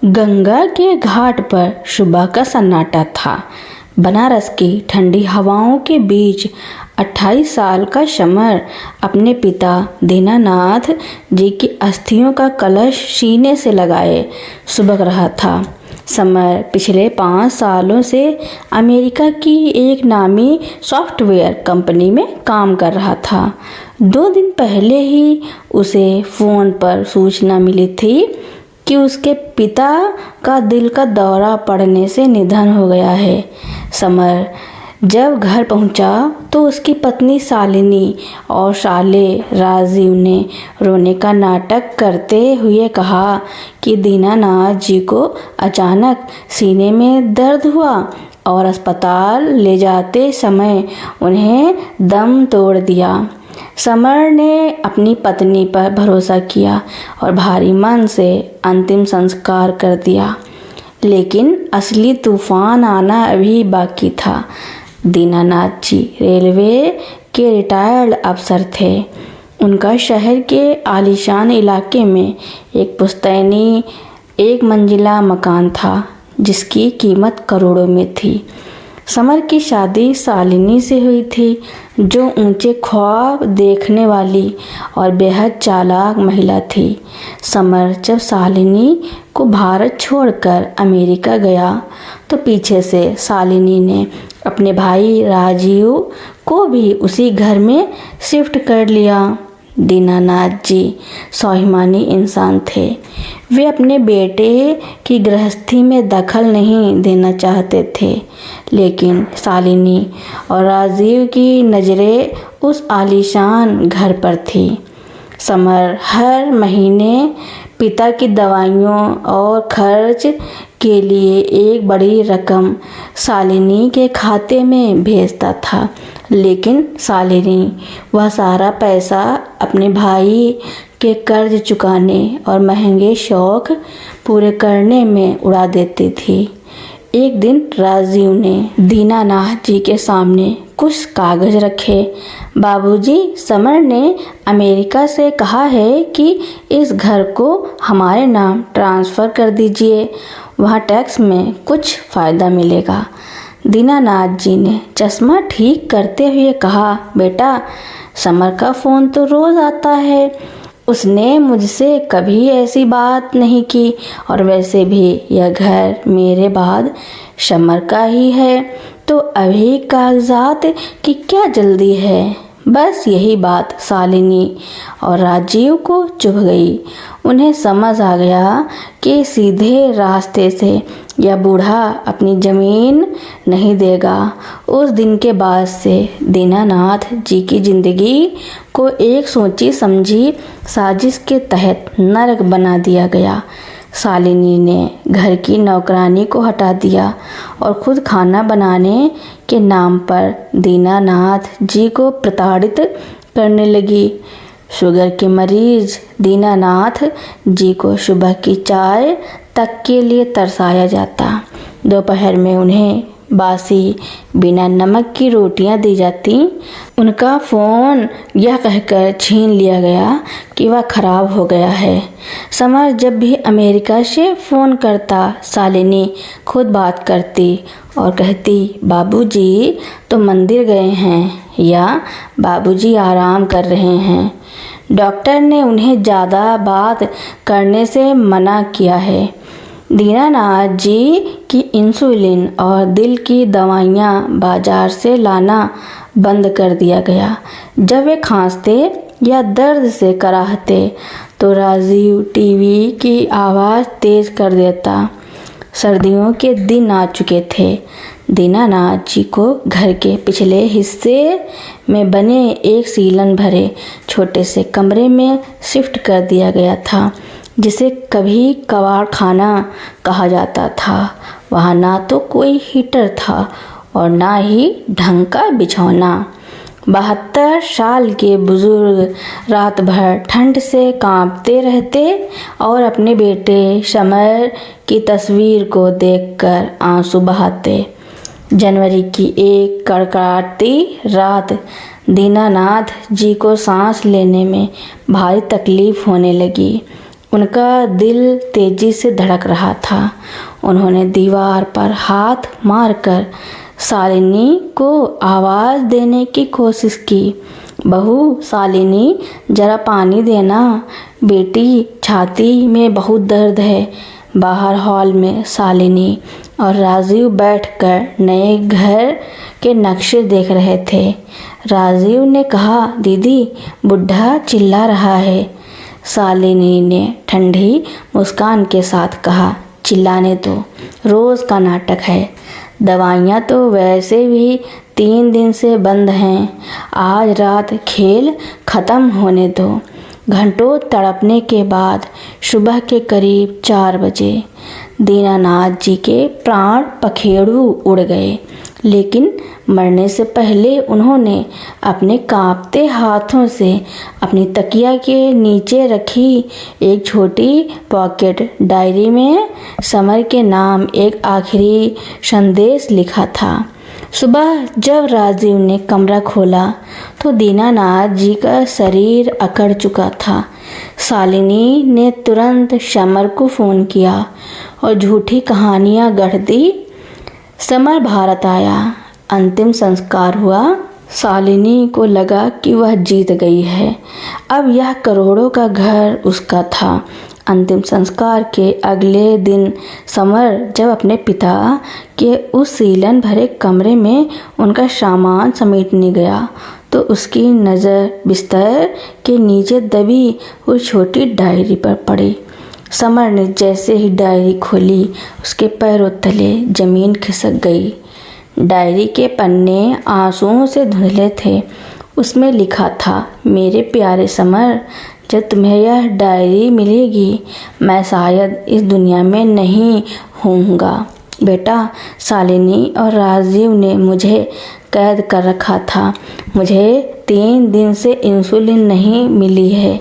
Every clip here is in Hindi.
गंगा के घाट पर सुबह का सन्नाटा था। बनारस की ठंडी हवाओं के बीच 28 साल का समर अपने पिता दीनानाथ जी की अस्थियों का कलश सीने से लगाए सुबह रहा था। समर पिछले 5 सालों से अमेरिका की एक नामी सॉफ्टवेयर कंपनी में काम कर रहा था। 2 दिन पहले ही उसे फ़ोन पर सूचना मिली थी कि उसके पिता का दिल का दौरा पड़ने से निधन हो गया है। समर जब घर पहुंचा तो उसकी पत्नी शालिनी और साले राजीव ने रोने का नाटक करते हुए कहा कि दीनानाथ जी को अचानक सीने में दर्द हुआ और अस्पताल ले जाते समय उन्हें दम तोड़ दिया। समर ने अपनी पत्नी पर भरोसा किया और भारी मन से अंतिम संस्कार कर दिया, लेकिन असली तूफान आना अभी बाकी था। दीनानाथ जी रेलवे के रिटायर्ड अफसर थे। उनका शहर के आलीशान इलाके में एक पुश्तैनी 1 मंजिला मकान था जिसकी कीमत करोड़ों में थी। समर की शादी शालिनी से हुई थी, जो ऊंचे ख्वाब देखने वाली और बेहद चालाक महिला थी। समर जब शालिनी को भारत छोड़कर अमेरिका गया तो पीछे से शालिनी ने अपने भाई राजीव को भी उसी घर में शिफ्ट कर लिया। दीनानाथ जी स्वाभिमानी इंसान थे। वे अपने बेटे की गृहस्थी में दखल नहीं देना चाहते थे, लेकिन शालिनी और राजीव की नज़रें उस आलीशान घर पर थी। समर हर महीने पिता की दवाइयों और खर्च के लिए एक बड़ी रकम शालिनी के खाते में भेजता था, लेकिन शालिनी वह सारा पैसा अपने भाई के कर्ज चुकाने और महंगे शौक पूरे करने में उड़ा देती थी। एक दिन राजीव ने दीनानाथ जी के सामने कुछ कागज रखे। बाबूजी, समर ने अमेरिका से कहा है कि इस घर को हमारे नाम ट्रांसफ़र कर दीजिए, वहाँ टैक्स में कुछ फ़ायदा मिलेगा। दीनानाथ जी ने चश्मा ठीक करते हुए कहा, बेटा, समर का फ़ोन तो रोज़ आता है। उसने मुझसे कभी ऐसी बात नहीं की, और वैसे भी यह घर मेरे बाद समर का ही है, तो अभी कागजात की क्या जल्दी है। बस यही बात शालिनी और राजीव को चुभ गई। उन्हें समझ आ गया कि सीधे रास्ते से यह बूढ़ा अपनी ज़मीन नहीं देगा। उस दिन के बाद से दीनानाथ जी की ज़िंदगी को एक सोची समझी साजिश के तहत नरक बना दिया गया। शालिनी ने घर की नौकरानी को हटा दिया और खुद खाना बनाने के नाम पर दीनानाथ जी को प्रताड़ित करने लगी। शुगर के मरीज दीनानाथ जी को सुबह की चाय तक के लिए तरसाया जाता। दोपहर में उन्हें बासी बिना नमक की रोटियां दी जाती। उनका फ़ोन यह कहकर छीन लिया गया कि वह ख़राब हो गया है। समर जब भी अमेरिका से फ़ोन करता, शालिनी खुद बात करती और कहती, बाबूजी तो मंदिर गए हैं या बाबूजी आराम कर रहे हैं। डॉक्टर ने उन्हें ज़्यादा बात करने से मना किया है। दीनानाथ जी की इंसुलिन और दिल की दवाइयाँ बाजार से लाना बंद कर दिया गया। जब वे खांसते या दर्द से कराहते तो राजीव टीवी की आवाज़ तेज़ कर देता। सर्दियों के दिन आ चुके थे। दीनानाथ जी को घर के पिछले हिस्से में बने एक सीलन भरे छोटे से कमरे में शिफ्ट कर दिया गया था, जिसे कभी कबाड़ खाना कहा जाता था। वहाँ ना तो कोई हीटर था और ना ही ढंग का बिछौना। 72 साल के बुजुर्ग रात भर ठंड से कांपते रहते और अपने बेटे समर की तस्वीर को देखकर आंसू बहाते। जनवरी की एक कड़कड़ाती रात दीनानाथ जी को सांस लेने में भारी तकलीफ होने लगी। उनका दिल तेजी से धड़क रहा था। उन्होंने दीवार पर हाथ मारकर शालिनी को आवाज़ देने की कोशिश की। बहू शालिनी, जरा पानी देना। बेटी, छाती में बहुत दर्द है। बाहर हॉल में शालिनी और राजीव बैठकर नए घर के नक्शे देख रहे थे। राजीव ने कहा, दीदी, बुढ़ा चिल्ला रहा है। शालिनी ने ठंडी मुस्कान के साथ कहा, चिल्लाने दो, रोज़ का नाटक है। दवाइयाँ तो वैसे भी 3 दिन से बंद हैं। आज रात खेल ख़त्म होने दो। घंटों तड़पने के बाद सुबह के करीब 4 बजे दीनानाथ जी के प्राण पखेरु उड़ गए, लेकिन मरने से पहले उन्होंने अपने कांपते हाथों से अपनी तकिया के नीचे रखी एक छोटी पॉकेट डायरी में समर के नाम एक आखिरी संदेश लिखा था। सुबह जब राजीव ने कमरा खोला तो दीनानाथ जी का शरीर अकड़ चुका था। शालिनी ने तुरंत समर को फ़ोन किया और झूठी कहानियाँ गढ़ दी। समर भारत आया, अंतिम संस्कार हुआ। शालिनी को लगा कि वह जीत गई है। अब यह करोड़ों का घर उसका था। अंतिम संस्कार के अगले दिन समर जब अपने पिता के उस सीलन भरे कमरे में उनका सामान समेटने गया तो उसकी नज़र बिस्तर के नीचे दबी उस छोटी डायरी पर पड़ी। समर ने जैसे ही डायरी खोली, उसके पैरों तले ज़मीन खिसक गई। डायरी के पन्ने आंसुओं से धुंधले थे। उसमें लिखा था, मेरे प्यारे समर, जब तुम्हें यह डायरी मिलेगी मैं शायद इस दुनिया में नहीं होऊंगा। बेटा, शालिनी और राजीव ने मुझे कैद कर रखा था। मुझे 3 दिन से इंसुलिन नहीं मिली है।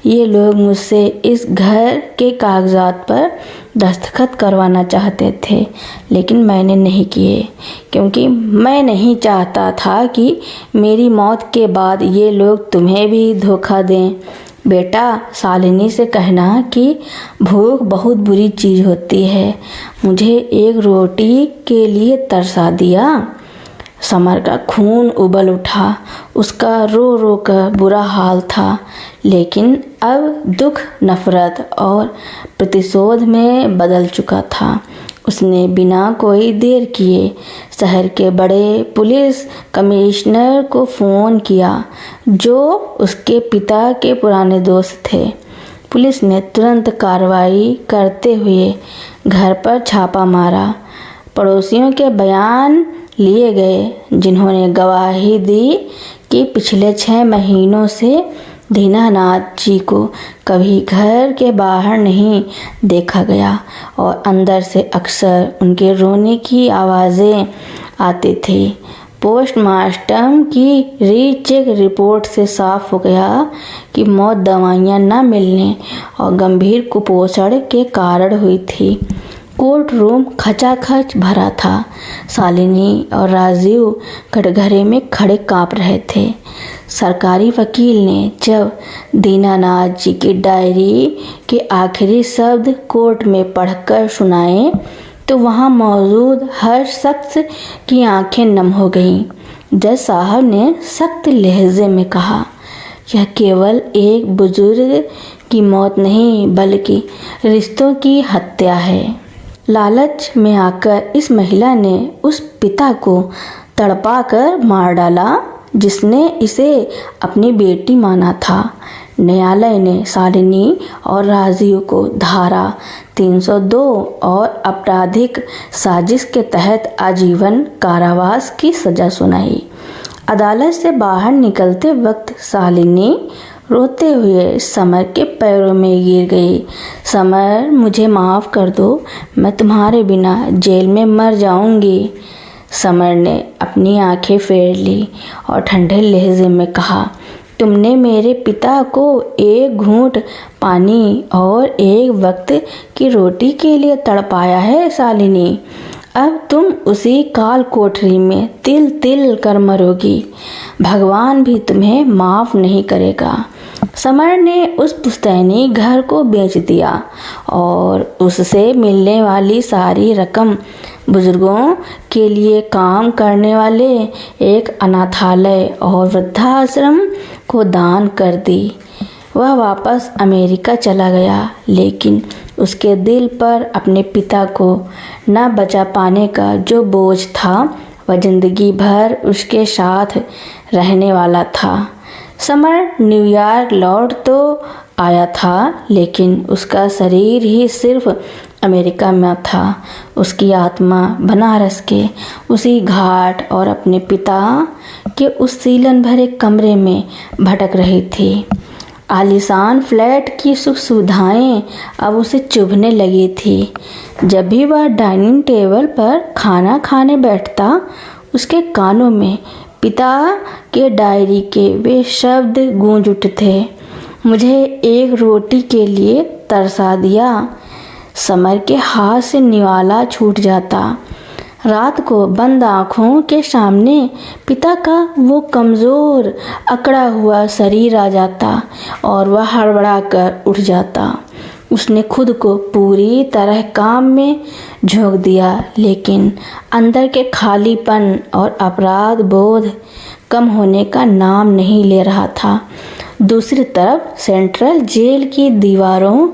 ये लोग मुझसे इस घर के कागजात पर दस्तखत करवाना चाहते थे, लेकिन मैंने नहीं किए, क्योंकि मैं नहीं चाहता था कि मेरी मौत के बाद ये लोग तुम्हें भी धोखा दें। बेटा, शालिनी से कहना कि भूख बहुत बुरी चीज़ होती है। मुझे एक रोटी के लिए तरसा दिया। समर का खून उबल उठा। उसका रो रो कर बुरा हाल था, लेकिन अब दुख नफरत और प्रतिशोध में बदल चुका था। उसने बिना कोई देर किए शहर के बड़े पुलिस कमिश्नर को फ़ोन किया, जो उसके पिता के पुराने दोस्त थे। पुलिस ने तुरंत कार्रवाई करते हुए घर पर छापा मारा। पड़ोसियों के बयान लिए गए, जिन्होंने गवाही दी कि पिछले 6 महीनों से दीनानाथ जी को कभी घर के बाहर नहीं देखा गया और अंदर से अक्सर उनके रोने की आवाज़ें आती थी। पोस्टमार्टम की रीचेक रिपोर्ट से साफ हो गया कि मौत दवाइयाँ न मिलने और गंभीर कुपोषण के कारण हुई थी। कोर्ट रूम खचाखच भरा था। शालिनी और राजीव कटघरे में खड़े काँप रहे थे। सरकारी वकील ने जब दीनानाथ जी की डायरी के आखिरी शब्द कोर्ट में पढ़कर सुनाए तो वहां मौजूद हर शख्स की आंखें नम हो गईं। जज साहब ने सख्त लहजे में कहा, यह केवल एक बुजुर्ग की मौत नहीं बल्कि रिश्तों की हत्या है। लालच में आकर इस महिला ने उस पिता को तड़पाकर मार डाला जिसने इसे अपनी बेटी माना था। न्यायालय ने शालिनी और राजीव को धारा 302 और आपराधिक साजिश के तहत आजीवन कारावास की सजा सुनाई। अदालत से बाहर निकलते वक्त शालिनी रोते हुए समर के पैरों में गिर गई। समर, मुझे माफ़ कर दो, मैं तुम्हारे बिना जेल में मर जाऊंगी। समर ने अपनी आंखें फेर ली और ठंडे लहजे में कहा, तुमने मेरे पिता को एक घूंट पानी और एक वक्त की रोटी के लिए तड़पाया है शालिनी। अब तुम उसी काल कोठरी में तिल तिल कर मरोगी। भगवान भी तुम्हें माफ़ नहीं करेगा। समर ने उस पुश्तैनी घर को बेच दिया और उससे मिलने वाली सारी रकम बुजुर्गों के लिए काम करने वाले एक अनाथालय और वृद्धाश्रम को दान कर दी। वह वापस अमेरिका चला गया, लेकिन उसके दिल पर अपने पिता को न बचा पाने का जो बोझ था वह जिंदगी भर उसके साथ रहने वाला था। समर न्यूयॉर्क लौट तो आया था, लेकिन उसका शरीर ही सिर्फ अमेरिका में था। उसकी आत्मा बनारस के उसी घाट और अपने पिता के उस सीलन भरे कमरे में भटक रही थी। आलीशान फ्लैट की सुख सुविधाएं अब उसे चुभने लगी थी। जब भी वह डाइनिंग टेबल पर खाना खाने बैठता, उसके कानों में पिता के डायरी के वे शब्द गूंज उठते, मुझे एक रोटी के लिए तरसा दिया। समर के हाथ से निवाला छूट जाता। रात को बंद आँखों के सामने पिता का वो कमज़ोर अकड़ा हुआ शरीर आ जाता और वह हड़बड़ा कर उठ जाता। उसने खुद को पूरी तरह काम में झोंक दिया, लेकिन अंदर के खालीपन और अपराध बोध कम होने का नाम नहीं ले रहा था। दूसरी तरफ सेंट्रल जेल की दीवारों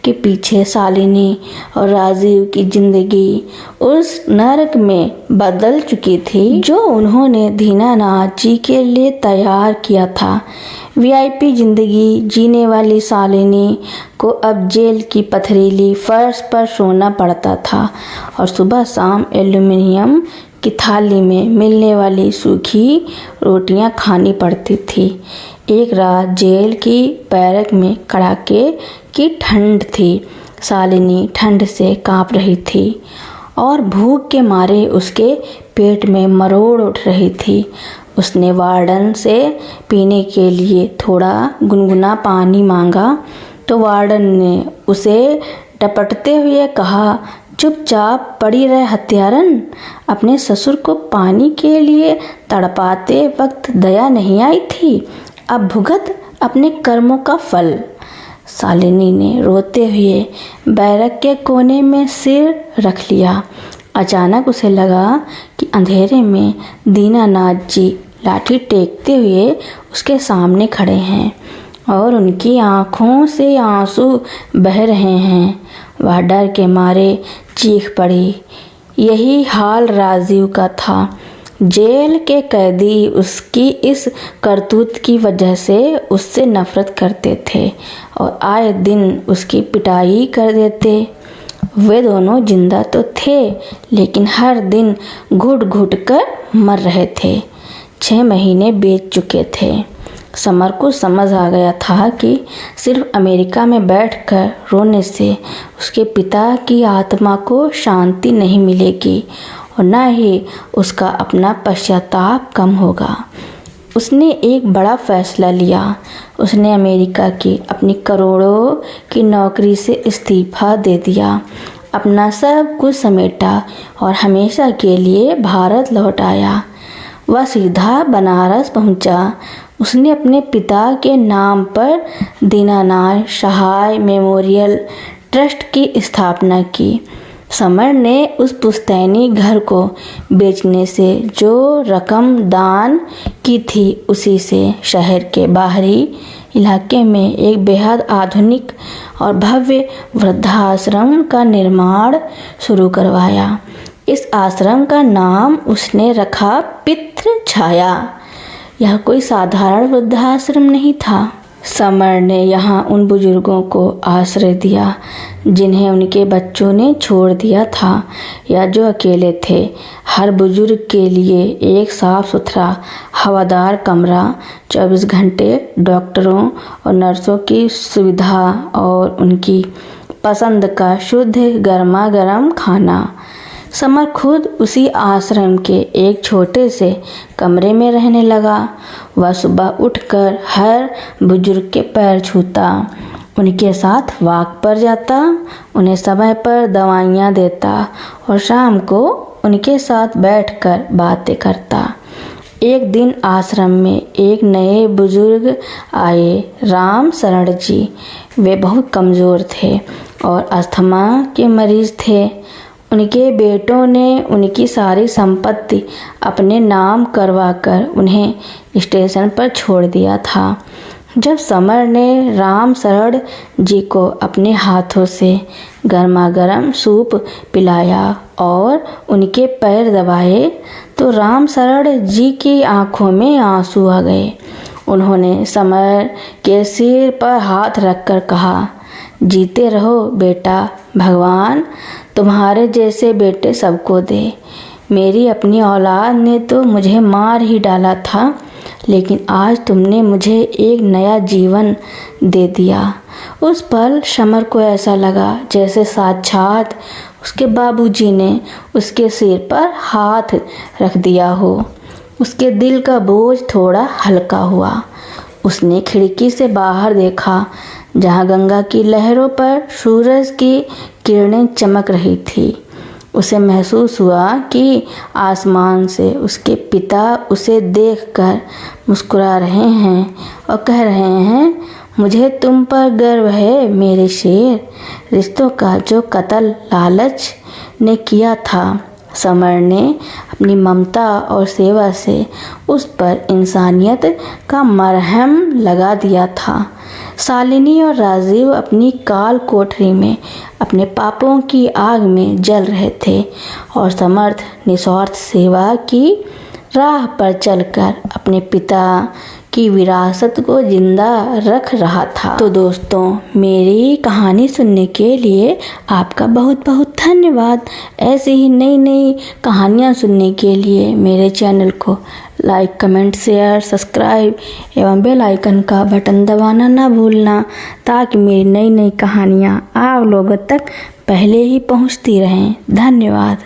के पीछे शालिनी और राजीव की जिंदगी उस नरक में बदल चुकी थी जो उन्होंने दीनानाथ जी के लिए तैयार किया था। वीआईपी जिंदगी जीने वाली शालिनी को अब जेल की पथरीली फर्श पर सोना पड़ता था और सुबह शाम एल्युमिनियम की थाली में मिलने वाली सूखी रोटियां खानी पड़ती थी। एक रात जेल की बैरक में कड़ाके की ठंड थी। शालिनी ठंड से कांप रही थी और भूख के मारे उसके पेट में मरोड़ उठ रही थी। उसने वार्डन से पीने के लिए थोड़ा गुनगुना पानी मांगा तो वार्डन ने उसे डपटते हुए कहा, चुपचाप पड़ी रह हत्यारन। अपने ससुर को पानी के लिए तड़पाते वक्त दया नहीं आई थी, अब भुगत अपने कर्मों का फल। शालिनी ने रोते हुए बैरक के कोने में सिर रख लिया। अचानक उसे लगा कि अंधेरे में दीनानाथ जी लाठी टेकते हुए उसके सामने खड़े हैं और उनकी आँखों से आंसू बह रहे हैं। वह डर के मारे चीख पड़ी। यही हाल राजीव का था। जेल के कैदी उसकी इस करतूत की वजह से उससे नफरत करते थे और आए दिन उसकी पिटाई कर देते। वे दोनों जिंदा तो थे, लेकिन हर दिन घुट घुट कर मर रहे थे। 6 महीने बीत चुके थे। समर को समझ आ गया था कि सिर्फ अमेरिका में बैठकर रोने से उसके पिता की आत्मा को शांति नहीं मिलेगी और न ही उसका अपना पश्चाताप कम होगा। उसने एक बड़ा फैसला लिया। उसने अमेरिका की अपनी करोड़ों की नौकरी से इस्तीफा दे दिया, अपना सब कुछ समेटा और हमेशा के लिए भारत लौट आया। वह सीधा बनारस पहुंचा। उसने अपने पिता के नाम पर दीनानाथ सहाय मेमोरियल ट्रस्ट की स्थापना की। समर ने उस पुश्तैनी घर को बेचने से जो रकम दान की थी, उसी से शहर के बाहरी इलाके में एक बेहद आधुनिक और भव्य वृद्धाश्रम का निर्माण शुरू करवाया। इस आश्रम का नाम उसने रखा पितृ छाया। यह कोई साधारण वृद्धाश्रम नहीं था। समर ने यहाँ उन बुजुर्गों को आश्रय दिया जिन्हें उनके बच्चों ने छोड़ दिया था या जो अकेले थे। हर बुजुर्ग के लिए एक साफ सुथरा हवादार कमरा, 24 घंटे डॉक्टरों और नर्सों की सुविधा और उनकी पसंद का शुद्ध गर्मा गर्म खाना। समर खुद उसी आश्रम के एक छोटे से कमरे में रहने लगा। वह सुबह उठकर हर बुजुर्ग के पैर छूता, उनके साथ वॉक पर जाता, उन्हें समय पर दवाइयाँ देता और शाम को उनके साथ बैठकर बातें करता। एक दिन आश्रम में एक नए बुजुर्ग आए, राम शरण जी। वे बहुत कमज़ोर थे और अस्थमा के मरीज़ थे। उनके बेटों ने उनकी सारी संपत्ति अपने नाम करवाकर उन्हें स्टेशन पर छोड़ दिया था। जब समर ने राम शरण जी को अपने हाथों से गर्मा-गर्म सूप पिलाया और उनके पैर दबाए तो राम शरण जी की आंखों में आंसू आ गए। उन्होंने समर के सिर पर हाथ रखकर कहा, जीते रहो बेटा, भगवान तुम्हारे जैसे बेटे सबको दे। मेरी अपनी औलाद ने तो मुझे मार ही डाला था, लेकिन आज तुमने मुझे एक नया जीवन दे दिया। उस पल समर को ऐसा लगा जैसे साक्षात उसके बाबूजी ने उसके सिर पर हाथ रख दिया हो। उसके दिल का बोझ थोड़ा हल्का हुआ। उसने खिड़की से बाहर देखा, जहाँ गंगा की लहरों पर सूरज की किरणें चमक रही थी। उसे महसूस हुआ कि आसमान से उसके पिता उसे देखकर मुस्कुरा रहे हैं और कह रहे हैं, मुझे तुम पर गर्व है मेरे शेर। रिश्तों का जो कत्ल लालच ने किया था, समर ने अपनी ममता और सेवा से उस पर इंसानियत का मरहम लगा दिया था। शालिनी और राजीव अपनी काल कोठरी में अपने पापों की आग में जल रहे थे और समर्थ निस्वार्थ सेवा की राह पर चलकर अपने पिता की विरासत को जिंदा रख रहा था। तो दोस्तों, मेरी कहानी सुनने के लिए आपका बहुत बहुत धन्यवाद। ऐसे ही नई नई कहानियाँ सुनने के लिए मेरे चैनल को लाइक, कमेंट, शेयर, सब्सक्राइब एवं बेल आइकन का बटन दबाना ना भूलना, ताकि मेरी नई नई कहानियाँ आप लोगों तक पहले ही पहुँचती रहें। धन्यवाद।